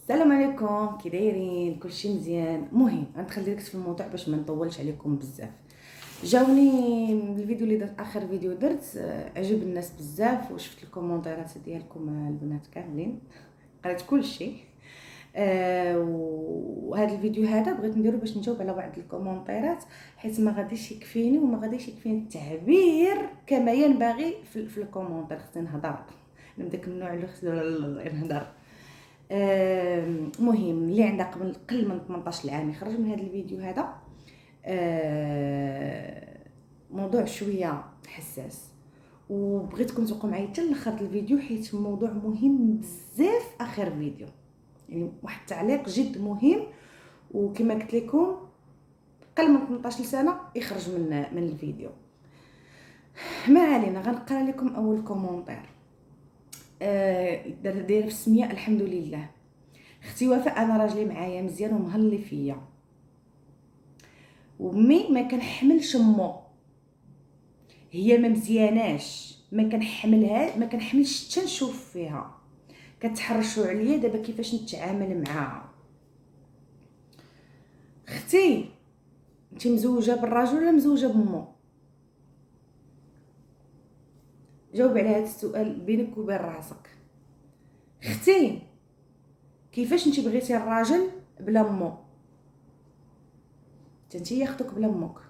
السلام عليكم، كي دايرين؟ كلشي مزيان؟ المهم غنخلي ركز في الموضوع باش ما نطولش عليكم بزاف. جاوني الفيديو اللي درت، اخر فيديو درت، عجب الناس بزاف، وشفت الكومونتيرات ديالكم البنات كاملين، قريت كلشي. وهذا الفيديو هذا بغيت نديرو باش نجاوب على بعض الكومونتيرات، حيت ما غاديش يكفيني وما غاديش يكفيني التعبير كما ينبغي في الكومونتير. خصني نهضر، انا من داك النوع اللي خصني نهضر. مهم اللي عندها قل من 18 عام يخرج من هذا الفيديو هذا. موضوع شويه حساس، وبغيتكم تبقوا معايا حتى لاخر الفيديو حيت موضوع مهم بزاف. اخر فيديو يعني واحد التعليق جد مهم، وكما قلت لكم قل من 18 سنه يخرج من الفيديو. ما علينا، غنقرا لكم اول كومونتير. دايره في السميه. الحمد لله اختي وفاء، انا راجلي معايا مزيان ومهلي فيا، ومي ما كنحملش مو، هي ما مزياناش، ما كنحملها، ما كنحملش حتى نشوف فيها، كتحرشوا عليا دابا كيفاش نتعامل معاها. اختي انت مزوجه بالراجل ولا مزوجه بمو؟ جاوب على هذا السؤال بينك وبين راسك. اختي كيفاش انت بغيتي الراجل بلا مو؟ انت ياخذوك بلا موك.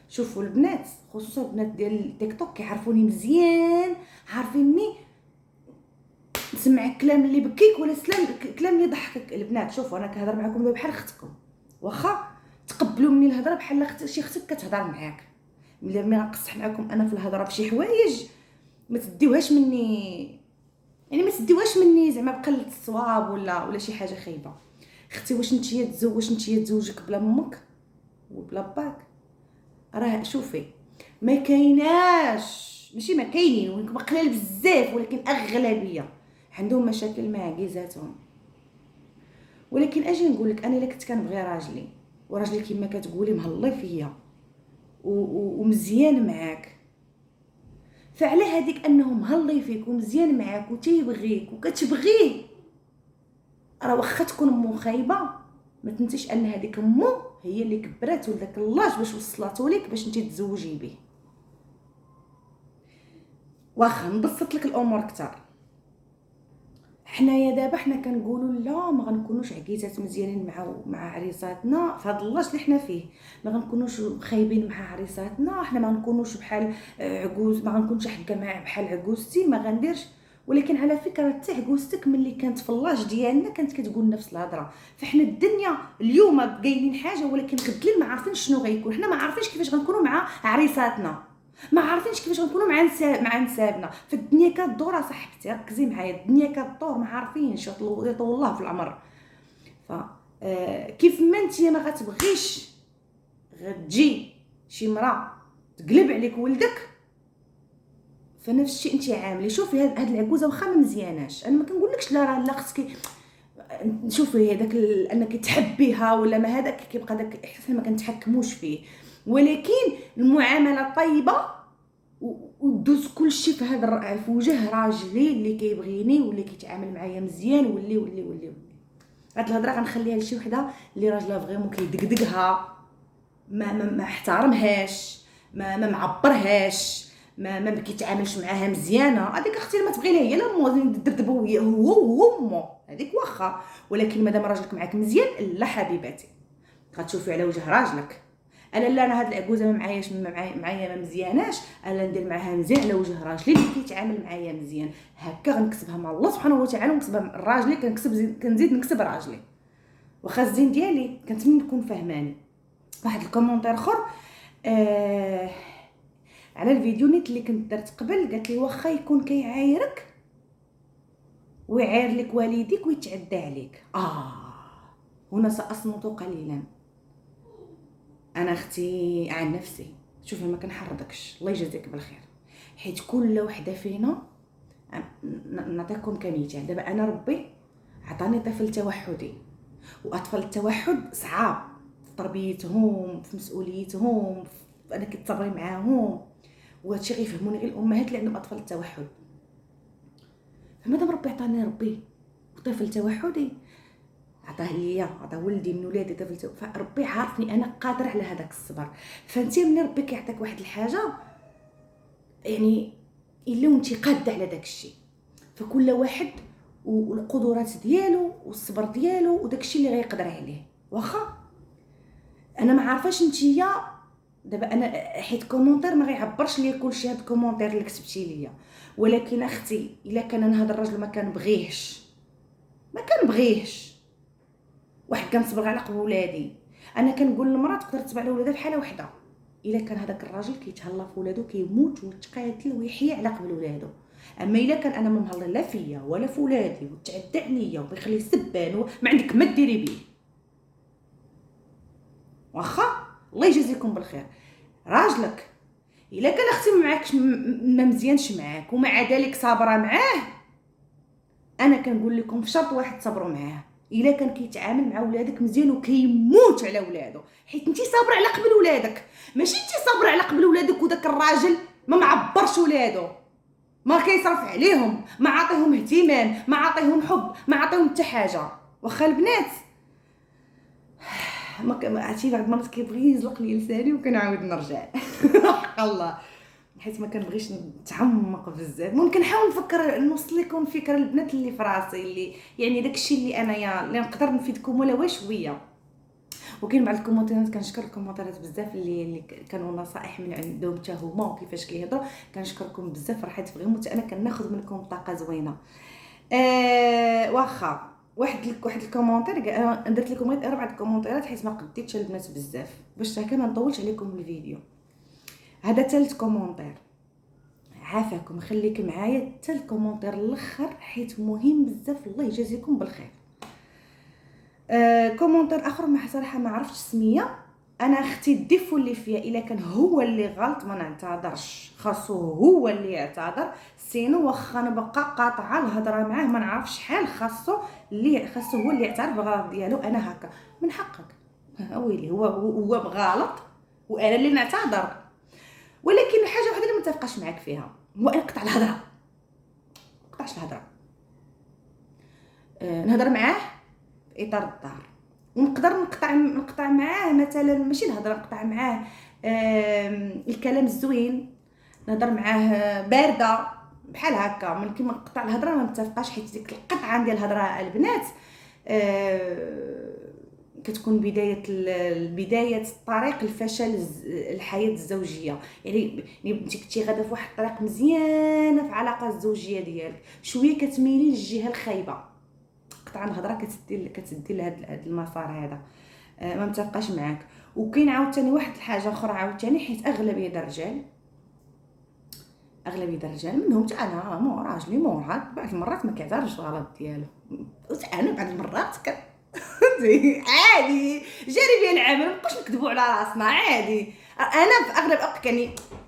شوفوا البنات، خصوصا البنات ديال التيك توك كيعرفوني مزيان، عارفيني نسمع كلام اللي بكيك ولا كلام اللي يضحكك. البنات شوفوا، انا كنهضر معكم دابا بحال اختكم، واخا تقبلوا مني الهضره بحال شي اختك كتهضر معاك. ملي غنقصح معكم انا في الهضره بشي حوايج ما تديوهاش مني، يعني ما تديوهاش مني زعما بقله الصواب ولا شي حاجه خايبه. اختي واش نتيا تزوجك بلا امك وبلا باك؟ راه شوفي، ما كايناش، ماشي ما كاينين، ولكن قلال بزاف، ولكن اغلبيه عندهم مشاكل مع عكيزاتهم. ولكن اجي نقول لك، انا الا كنت كنبغي راجلي، وراجلي كما كتقولي مهلي فيا ومزيان معاك، فعلى هذيك انه مهلي فيك ومزيان معاك وتيبغيك وكتبغيه، راه واخا تكون مو خايبه، ما تنسيش ان هذيك مو هي اللي كبراتو لذاك اللاج باش وصلاتو ليك باش انت تزوجي به. واخا نبسط لك الامور اكثر، حنايا دابا حنا كنقولوا لا ما غنكونوش عكيزات مزيانين مع عريساتنا في هذا اللاج اللي حنا فيه، ما غنكونوش خايبين مع عريساتنا، حنا ما غنكونوش بحال عجوز، ما غنكونش حكا مع بحال عجوزتي، ما غنديرش. ولكن على فكره حتى عجوزتك ملي كانت في اللاج ديالنا كانت كتقول نفس الهضره. فاحنا الدنيا اليوم قايلين حاجه، ولكن غد ما عارفين شنو غيكون، حنا ما عارفينش كيفاش غنكونوا مع عريساتنا، ما عارفينش كيفاش غنكونوا مع نسابنا. فالدنيا كدور صاحبتي، ركزي معايا، الدنيا كدور، ما عارفينش، يطول الله في العمر. ف كيف ما انت ما غتبغيش غتجي شي مراه تقلب عليك ولدك، فنفس الشيء انت عاملي. شوفي هاد العكوزه واخا ما مزياناش، انا ما كنقولكش لا راه لا خصك شوفي هذاك انك تحبيها ولا ما، هذاك كيبقى داك الاحساس ما كنتحكموش فيه، ولكن المعامله الطيبه ودوز كلشي في هذا في وجه راجلي اللي كيبغيني واللي كيتعامل معايا مزيان، ولي هاد الهضره غنخليها لشي وحده اللي راجلها فريمون كيدقدقها، ما احترمهاش، ما معبرهاش، ما كيتعاملش معاها مزيانه. هذيك اختي ما تبغي لها هي لا مو ندردبوا هو امو، هذيك واخا. ولكن مادام راجلك معاك مزيان، لا حبيباتي غتشوفي على وجه راجلك. انا هاد العكوزه ما معاياش، معايا ما مزياناش، انا ندير معاها مزيان على وجه راجلي اللي كيتعامل معايا مزيان، هكا غنكسبها مع الله سبحانه وتعالى، ونكسبها راجلي، كنزيد نكسب راجلي، واخا الزين ديالي. كنتمنى تكون فهماني. واحد الكومونتير اخر على الفيديو نيت اللي كنت درت قبل، قالت لي واخا يكون كيعايرك ويعاير لك والديك ويتعدى عليك، هنا ساصمت قليلا. انا اختي عن نفسي، شوفي ما كنحرضكش، الله يجازيك بالخير، حيت كل وحده فينا. نعطيكم كمثال، دابا انا ربي عطاني طفل توحدي، واطفال التوحد صعاب في تربيتهم، في مسؤوليتهم، في انك تصبري معاهم، وهادشي غيفهموني غير الامهات اللي عندهم اطفال التوحد. فمادام ربي عطاني طفل توحدي عطاه ليا، عطاه ولدي من ولادي طفل فربي عارفني انا قادره على هذاك الصبر. فانت من ربي كيعطيك واحد الحاجه يعني الا وانت قاده على داك الشيء، فكل واحد والقدرات ديالو والصبر ديالو وداك الشيء اللي غيقدر عليه. واخا انا ما عارفاش نتيا دابا، انا حيت كومونتير ما غيعبرش ليا كلشي هاد الكومونتير اللي كتبتي ليا، ولكن اختي الا كان انا هذا الراجل ما كنبغيهش واحد كنصبر على قبل ولادي، انا كنقول للمراه تقدر تتبع لولادها بحاله وحده الا كان هذاك الراجل كيتهلا في ولادو كيموت ويتقاتل ويحيى على قبل ولادو. اما الا كان انا ما مهلا لا فيا ولا في ولادي وتعدى عليا وبيخلي سبان ما عندك ما ديري بيه. واخا الله يجازيكم بالخير راجلك الا كان اختي ما معاكش ما مزيانش معاك ومع ذلك صابره معاه، انا كنقول لكم في شرط واحد صبروا معاه، الا كان كيتعامل مع ولادك مزيان وكيموت على ولادو، حيت انتي صابره على قبل ولادك، ماشي انتي صابره على قبل ولادك وداك الراجل ما معبرش ولادو، ما كيصرف عليهم، ما عاطيهم اهتمام، ما عاطيهم حب، ما عاطيهم حتى حاجه. واخا البنات ما عرفتي بعض المرات كيبغي يزلق لي لساني وكنعاود نرجع حق الله، حيت ما كنبغيش نتعمق بزاف. ممكن نحاول نفكر نوصل لكم فكره البنات اللي في راسي، اللي يعني داكشي اللي انايا اللي نقدر نفيدكم ولا شويه. وكاين بعض الكومونتيرات كنشكر الكومونتيرات بزاف اللي كانوا نصائح من عندهم حتى هما وكيفاش كيهضروا، كنشكركم بزاف راه حيت غير انا كناخذ منكم طاقه زوينه. واخا واحد الكومونتير انا درت لكم غير 4 كومونتيرات حيت ما قديتش البنات بزاف باش هكا ما نطولش عليكم الفيديو. هذا ثالث كومونتير، عافاكم خليك معايا حتى الكومونتير الاخر حيت مهم بزاف، الله يجازيكم بالخير. كومونتير اخر ما صراحه ما عرفتش سميه، انا اختي الديفو اللي فيها الا كان هو اللي غلط ما نعتذرش، خاصو هو اللي يعتذر، سينو واخا نبقى قاطعه الهضره معاه ما نعرفش شحال، خاصو هو اللي يعترف بالغلط ديالو. انا هكا من حقك ويلي هو غلط وانا اللي نعتذر، ولكن حاجه وحده اللي متفقاش معاك فيها هو نقطع الهضره، نقطعش الهضره، نهضر معاه في اطار الدار، ونقدر نقطع معاه مثلا ماشي الهضره، نقطع معاه الكلام الزوين، نهضر معاه بارده بحال هكا. ممكن نقطع الهضره ما متفقاش، حيت ديك القطعه ديال الهضره البنات كتكون بدايه طريق الفشل الحياه الزوجيه. يعني انت كنتي غاده في واحد الطريق مزيانه في العلاقه الزوجيه ديالك، شويه كتميلي للجهه الخايبه، قطعا الهضره كتدي لهذا المسار هذا، ما متفقاش معاك. وكاين عاوتاني واحد الحاجه اخرى عاوتاني، حيت اغلبيه الرجال منهم حتى انا راجلي بعض المرات ما كيعترفش الغلط ديالو، انا بعض المرات عادي جاري بيا العمل، ما نبقاوش نكذبوا على راسنا، عادي. انا في اغلب الوقت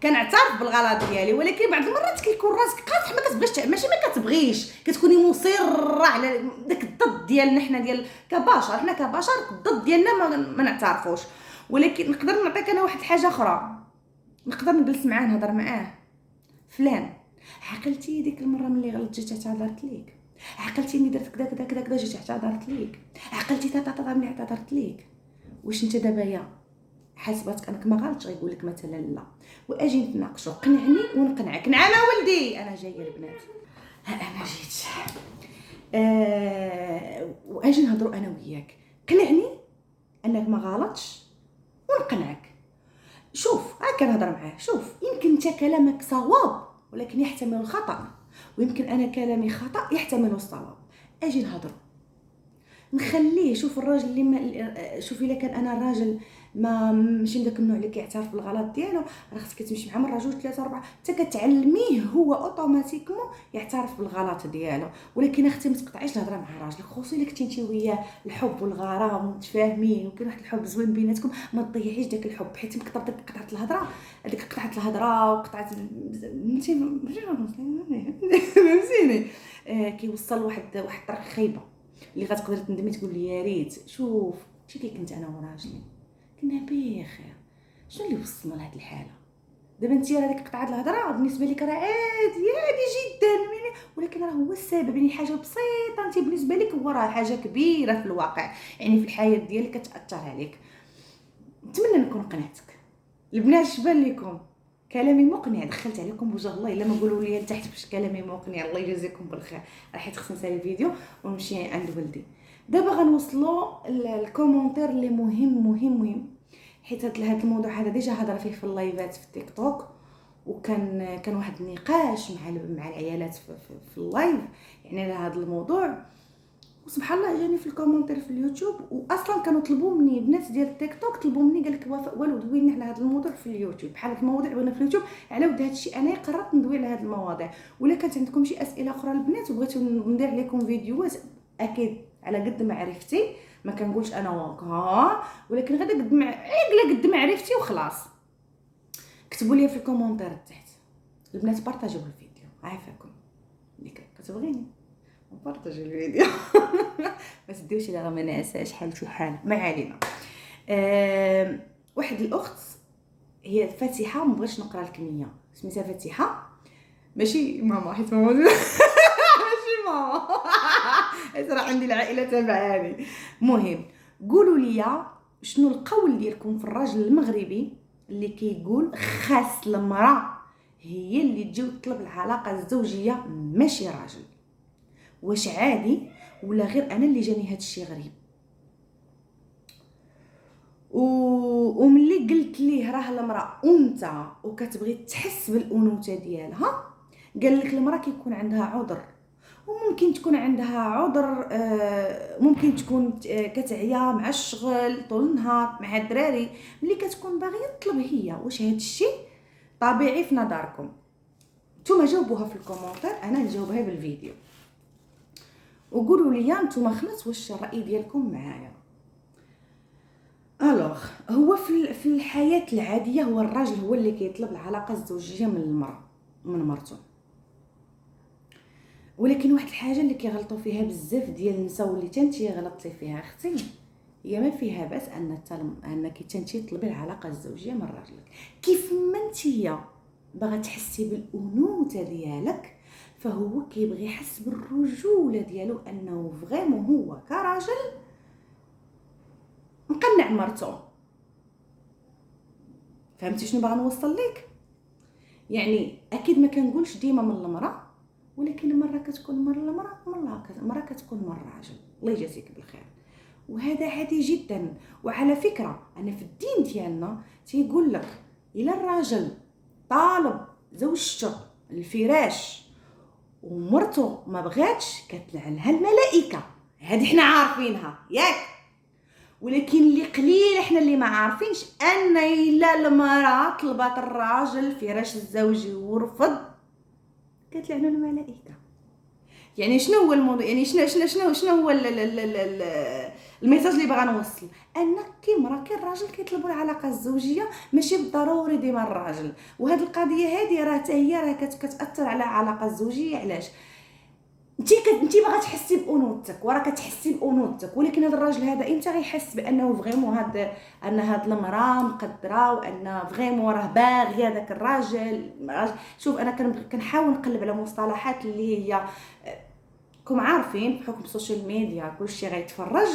كنعترف بالغلط ديالي، ولكن بعض المرات كيكون راسك قاصح ما كتبغيش، ماشي ما كتبغيش، كتكوني مصره على داك الضد ديالنا حنا ديال كبشر، حنا كبشر الضد ديالنا ما نعترفوش. ولكن نقدر نعطيك انا واحد الحاجه اخرى، نقدر نجلس معاه نهضر معاه، فلان عقلتي ديك المره ملي غلطت جيت اعتذرت ليك، عقلتي اني درت كذا كذا كذا كذا جيت اعتذرت ليك، عقلتي تا ملي اعتذرت ليك، واش انت دابا يا حاسباتك انك ما غلطش؟ غيقول لك مثلا لا، واجي نتناقشوا، قنعني ونقنعك. نعم ولدي انا جايه البنات، انا جيت واجي نهضروا انا وياك، قنعني انك ما غلطش ونقنعك. شوف هكا نهضر معاه، شوف يمكن انت كلامك صواب ولكن يحتمل الخطا، ويمكن انا كلامي خطا يحتمل الصواب، اجي نهضر نخليه. شوف الراجل اللي ما شوف الا كان انا الراجل ما ماشي من داك النوع اللي كيعترف بالغلط ديالو، راه خصك تمشي مع مره جوج ثلاثه اربعه حتى كتعلميه هو اوتوماتيكمون يعترف بالغلط ديالو. ولكن اختي ما تقطعيش الهضره مع راجلك، خصوصا الا كنتي انت وياه الحب والغرام ومتفاهمين وكاين واحد الحب زوين بيناتكم، ما تضيعيش داك الحب، حيت مكثر ديك قطعه الهضره، هذيك قطعه الهضره وقطعه انت فهمتيني كيوصل واحد الطريق خايبه اللي غتقدر تندمي تقول لي يا ريت. شوف شتي كي كنت انا وراجلي كنا بخير، شنو اللي وصلنا لهاد الحاله؟ دابا انت هذيك قطعه الهضره بالنسبه لك راه عادي جدا، يعني ولكن راه هو السبب. يعني حاجه بسيطه انت بالنسبه لك هو راه حاجه كبيره في الواقع، يعني في الحياه ديالك كتاثر عليك. نتمنى نكون قنعتك. البنات اش بان لكم؟ كلامي مقنع؟ دخلت عليكم بوجه الله. الا ما قولوا لي لتحت باش كلامي مقنع الله يجازيكم بالخير. راح خصني نسالي الفيديو ونمشي عند ولدي. دابا غنوصلوا الكومونتير اللي مهم مهم مهم، حيت هذا الموضوع هذا ديجا هضر فيه في اللايفات في التيك توك، كان واحد النقاش مع العيالات في اللايف يعني على هذا الموضوع. وسبحان الله جاني في الكومونتير في اليوتيوب، واصلا كانوا طلبوا مني بنات ديال التيك توك، طلبوا مني قال لك وفاء والو دوينا على هذا الموضوع في اليوتيوب، بحال هاد المواضيع بغينا في اليوتيوب على ود هذا الشيء. انا قررت ندوي على هاد المواضيع. ولا كانت عندكم شي اسئله اخرى البنات وبغيتو ندير عليكم فيديوهات، اكيد على قد معرفتي، ما كنقولش انا واقع، ولكن غير قد معرفتي وخلاص. كتبوا لي في الكومونتير تحت البنات، بارطاجيو الفيديو، عافاكم اللي كتبغيني بارطاجي الفيديو. ما تديوش على ما نعساش حالتي حال. ما علينا. واحد الاخت هي فاتحه، ما بغيتش نقرا لك النيه، سميتها فاتحه ماشي ماما، حيت ماما ماشي ماما. حيت راه عندي العائله تبعاني. المهم قولوا لي شنو القول ديالكم في الراجل المغربي اللي كيقول خاص المراه هي اللي تجي وتطلب العلاقه الزوجيه ماشي راجل. واش عادي ولا غير انا اللي جاني هذا الشيء غريب؟ وملي قلت ليه راه المراه انثى وكتبغي تحس بالانوثه ديالها، قال لك المراه كيكون عندها عذر، وممكن تكون عندها عذر، ممكن تكون كتعيا مع الشغل طول النهار مع الدراري، ملي كتكون باغيه تطلب هي. واش هذا الشيء طبيعي في نظركم؟ نتوما جاوبوها في الكومونتير، انا نجاوبها بالفيديو. وقولوا لي نتوما خلص واش الراي ديالكم معايا. الوغ هو في الحياه العاديه هو الراجل هو اللي كيطلب العلاقه الزوجيه من المراه من مرته. ولكن واحد الحاجه اللي كيغلطوا فيها بزاف ديال النساء واللي تنتي غلطتي فيها اختي، هي ما فيها باس انك تنتي تطلبي العلاقه الزوجيه من راجلك. كيف ما انتيا باغا تحسي بالانوثه ديالك، فهو كيبغي يحس بالرجوله ديالو، انه فريمون هو كراجل مقنع مرته. فهمتي شنو باغا نوصل لك؟ يعني اكيد ما كنقولش ديما من المراه، ولكن مره كتكون من المراه، مره كتكون من الراجل. الله يجازيك بالخير. وهذا عادي جدا. وعلى فكره انا في الدين ديالنا تيقول لك الا الراجل طالب زوجته الفراش ومرته ما بغاتش، كتلعنها الملائكه. هذه حنا عارفينها ياك. ولكن اللي قليل احنا اللي ما عارفينش ان الا المراه طلبات الراجل الفراش الزوجي ورفض، كتلعنوا الملائكه. يعني شنو هو الموضوع؟ يعني شنو هو الميساج اللي باغا نوصل؟ ان كي مرا كي الراجل كيطلبوا العلاقه الزوجيه ماشي بالضروري ديما الراجل. وهذه القضيه هذه راه حتى هي راه كتاثر على العلاقه الزوجيه. علاش؟ انت باغا تحسي بانوثتك وراه كتحسي بانوثتك، ولكن هذا الراجل هذا امتى غيحس بانه فريمون ان هاد المراه مقدره وان فريمون راه باغي هذاك الراجل؟ شوف انا كنحاول نقلب على مصطلحات اللي هي كم عارفين بحكم السوشيال ميديا كلشي غيتفرج،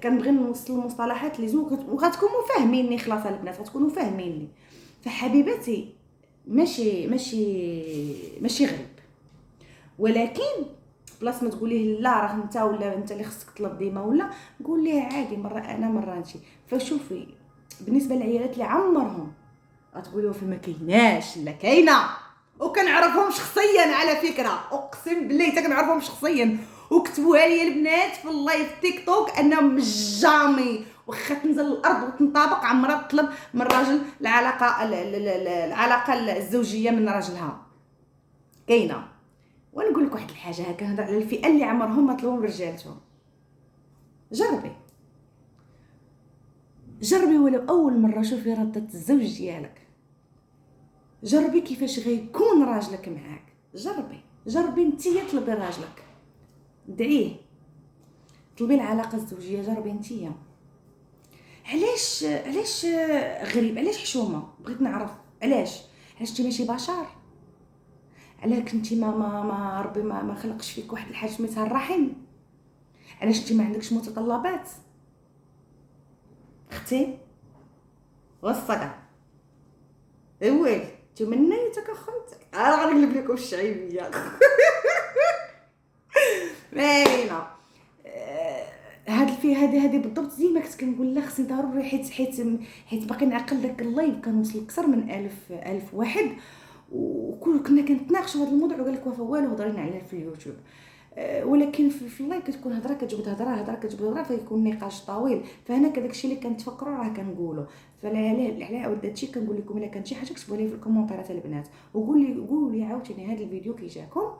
كنبغي نوصل المصطلحات اللي زوين وغتكونوا فاهميني. خلاص البنات غتكونوا فاهميني. فحبيبتي ماشي غريب، ولكن بلاص ما تقوليه لا راه انت ولا انت اللي خصك تطلب ديما، ولا قول ليه عادي مره انا مره انت. فشوفي بالنسبه للعيالات اللي عمرهم غتقولوا في ما كايناش، لا كاينه وكنعرفهم شخصيا على فكره، اقسم بالله حتى كنعرفهم شخصيا. وكتبوها لي البنات في اللايف تيك توك انهم جامي واخا تنزل الارض وتنطابق عمرها تطلب من راجل العلاقه الزوجيه من راجلها. كاينه. ونقول لك واحد الحاجه، هكا نهضر على الفئه اللي عمرهم ما طلبوا من رجالتهم. جربي ولو اول مره شوفي رده الزوج ديالك، جربي كيفاش غيكون راجلك معاك. جربي نتيا طلبي راجلك، دعيه طلبي العلاقه الزوجيه، جربي نتيا. علاش غريب؟ علاش حشومه؟ بغيت نعرف علاش انت ماشي بشر؟ علاه كنتي ما ربي ما خلقش فيك واحد الحاجه سميتها الرحم؟ علاش انت ما عندكش متطلبات اختي وصقه اول تمنيتك اخوتك انا غنقلب لكم الشعيبيه باينه. هاد في هذه بالضبط زي ما كنت كنقول لها خصني ضروري حيت باقي نعقل داك اللايف كان وصل اكثر من 1000 واحد، وكنا كنتناقشوا هذا الموضوع وقال لك وفا والو هضرينا عليه في اليوتيوب. ولكن في اللايف كتكون هضره كتجبد هضره كتجبد هضره فيكون نقاش طويل، فهنا كداكشي اللي كنتفكروا راه كنقولوا. فعلاه عاود هادشي كنقول لكم الا كانت شي حاجه كتبوا لي في الكومونتيرات البنات، قولوا لي عاوتاني هذا الفيديو كي جاكم،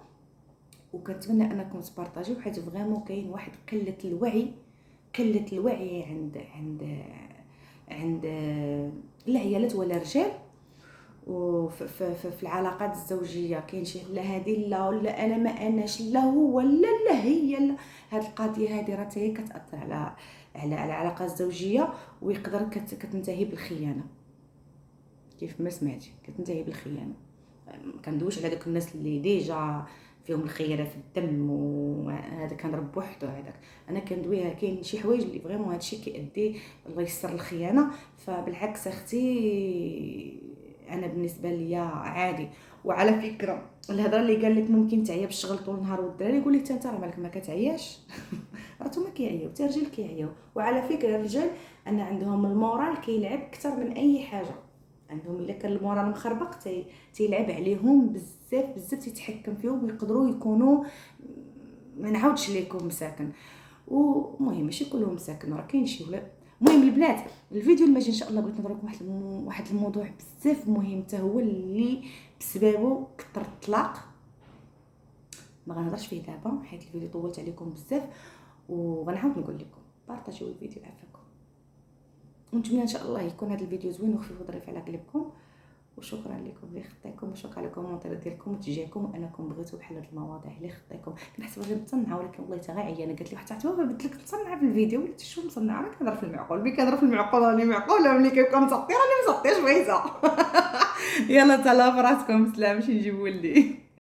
وكنتمنى انكم تبارطاجيو حيت فريمون كاين واحد قله الوعي عند لا عيالات ولا رجال. وفي العلاقات الزوجيه كاين شي لا هذه لا ولا انا ما اناش لا هو ولا لا هي لا. هاد القضيه هذه راه هي كتاثر على العلاقه الزوجيه، ويقدر كتنتهي بالخيانه. كيف ما سمعتي كتنتهي بالخيانه. كندويش على داك الناس اللي ديجا فيهم الخيانه في الدم وهذا كنضرب بوحدو هذاك، انا كندويها كاين شي حوايج اللي فريمون هادشي كيؤدي الله يسر الخيانه. فبالعكس اختي انا بالنسبه ليا عادي. وعلى فكره الهضره اللي قال لك ممكن تعيا بالشغل طول النهار والدراري، يقول لك انت راه مالك ما كتعياش راتو ما كيعياو حتى الرجال كيعياو. وعلى فكره الرجال ان عندهم المورال كيلعب اكثر من اي حاجه، عندهم الا كان المورال مخربق تيلعب عليهم بزاف تيتحكم فيهم ويقدروا يكونوا ما نعاودش ليكم مساكن. ومهم ماشي كلهم مساكن راه كاين شي ولاد. المهم البنات الفيديو اللي ان شاء الله بغيت نهضر لكم واحد الموضوع بزاف مهم حتى هو اللي بسببه كثر الطلاق. ما غنهضرش فيه دابا حيت الفيديو طولت عليكم بزاف، وغنعاود نقول لكم بارطاجيو الفيديو عافاكم. ونتمنى ان شاء الله يكون هذا الفيديو زوين وخفيف وظريف على قلبكم. وشكرا لكم اللي خطيكم، وشكرا على الكومونتير ديالكم وتشجيعكم وانكم بغيتوا بحال هاد المواضيع اللي خطيكم. كنحسب راجل متصنعه ولكن والله حتى غير عيانه قالت لي حتى عتبه بدلت لك تصنع في الفيديو. قلت شو مصنعه؟ انا كنهضر في المعقول، ملي كنهضر في المعقول راني معقوله، ملي كيبقى مسطي راني مسطي شويزه يلا تهلا فراسكم، سلام. شي نجيب ولدي